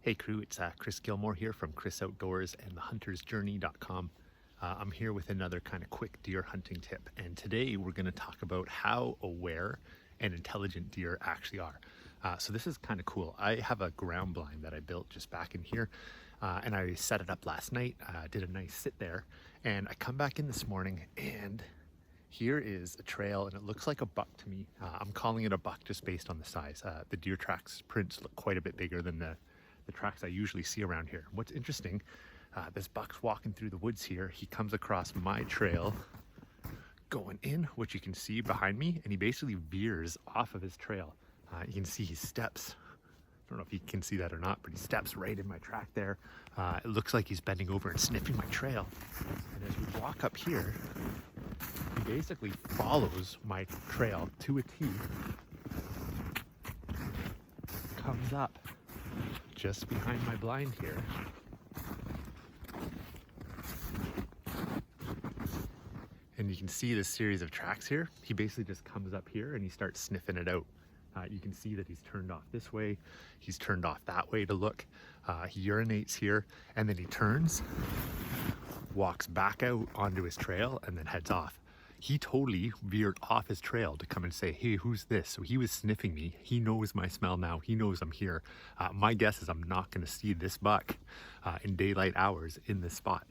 Hey crew, it's Chris Gilmore here from Chris Outdoors and thehuntersjourney.com. I'm here with another kind of quick deer hunting tip, and today we're going to talk about how aware and intelligent deer actually are. So this is kind of cool. I have a ground blind that I built just back in here, and I set it up last night, did a nice sit there, and I come back in this morning and here is a trail, and it looks like a buck to me. I'm calling it a buck just based on the size. The deer tracks prints look quite a bit bigger than the tracks I usually see around here. What's interesting, this buck's walking through the woods here. He comes across my trail going in, which you can see behind me, and he basically veers off of his trail. You can see he steps. I don't know if you can see that or not, but he steps right in my track there. It looks like he's bending over and sniffing my trail. And as we walk up here, he basically follows my trail to a T, comes up just behind my blind here, and you can see this series of tracks here. He basically just comes up here and he starts sniffing it out. You can see that he's turned off this way, he's turned off that way to look. He urinates here, and then he turns, walks back out onto his trail, and then heads off. He totally veered off his trail to come and say, hey, who's this? So he was sniffing me. He knows my smell now. He knows I'm here. My guess is I'm not going to see this buck in daylight hours in this spot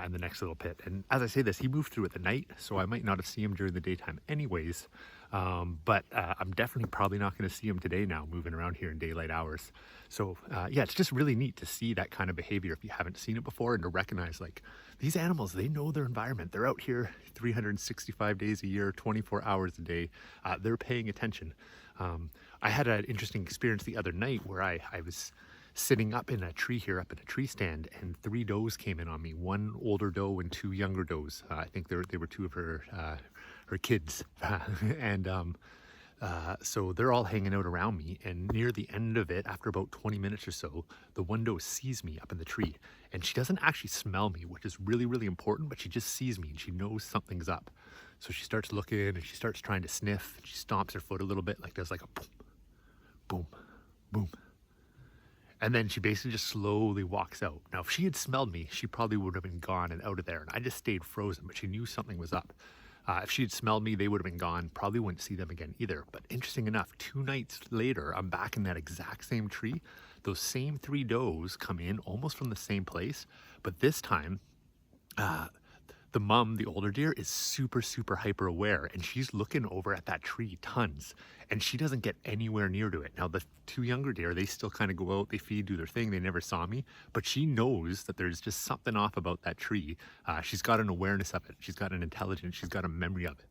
in the next little pit. And as I say this, he moved through at the night, so I might not have seen him during the daytime anyways. But I'm definitely probably not going to see him today now, moving around here in daylight hours. So yeah, it's just really neat to see that kind of behavior if you haven't seen it before, and to recognize like these animals, they know their environment. They're out here 365 days a year, 24 hours a day. They're paying attention. I had an interesting experience the other night where I was sitting up in a tree here, up in a tree stand, and 3 does came in on me, 1 older doe and 2 younger does. I think they were 2 of her kids. And so they're all hanging out around me, and near the end of it, after about 20 minutes or so, the one doe sees me up in the tree, and she doesn't actually smell me, which is really, really important, but she just sees me and she knows something's up. So she starts looking and she starts trying to sniff. She stomps her foot a little bit, like there's like a boom, boom, boom. And then she basically just slowly walks out. Now, if she had smelled me, she probably would have been gone and out of there, and I just stayed frozen, but she knew something was up. If she had smelled me, they would have been gone. Probably wouldn't see them again either. But interesting enough, 2 nights later, I'm back in that exact same tree. Those same 3 does come in almost from the same place, but this time, the mom, the older deer, is super, super hyper aware, and she's looking over at that tree tons, and she doesn't get anywhere near to it. Now, the 2 younger deer, they still kind of go out, they feed, do their thing, they never saw me, but she knows that there's just something off about that tree. She's got an awareness of it, she's got an intelligence, she's got a memory of it.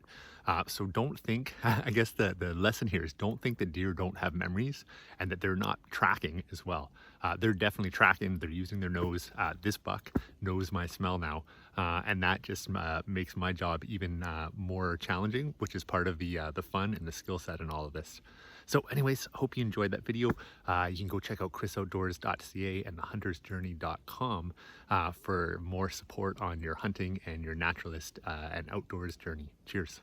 So don't think, I guess the lesson here is, don't think that deer don't have memories and that they're not tracking as well. They're definitely tracking, they're using their nose. This buck knows my smell now, and that just makes my job even more challenging, which is part of the fun and the skill set in all of this. So anyways, hope you enjoyed that video. You can go check out chrisoutdoors.ca and thehuntersjourney.com for more support on your hunting and your naturalist and outdoors journey. Cheers.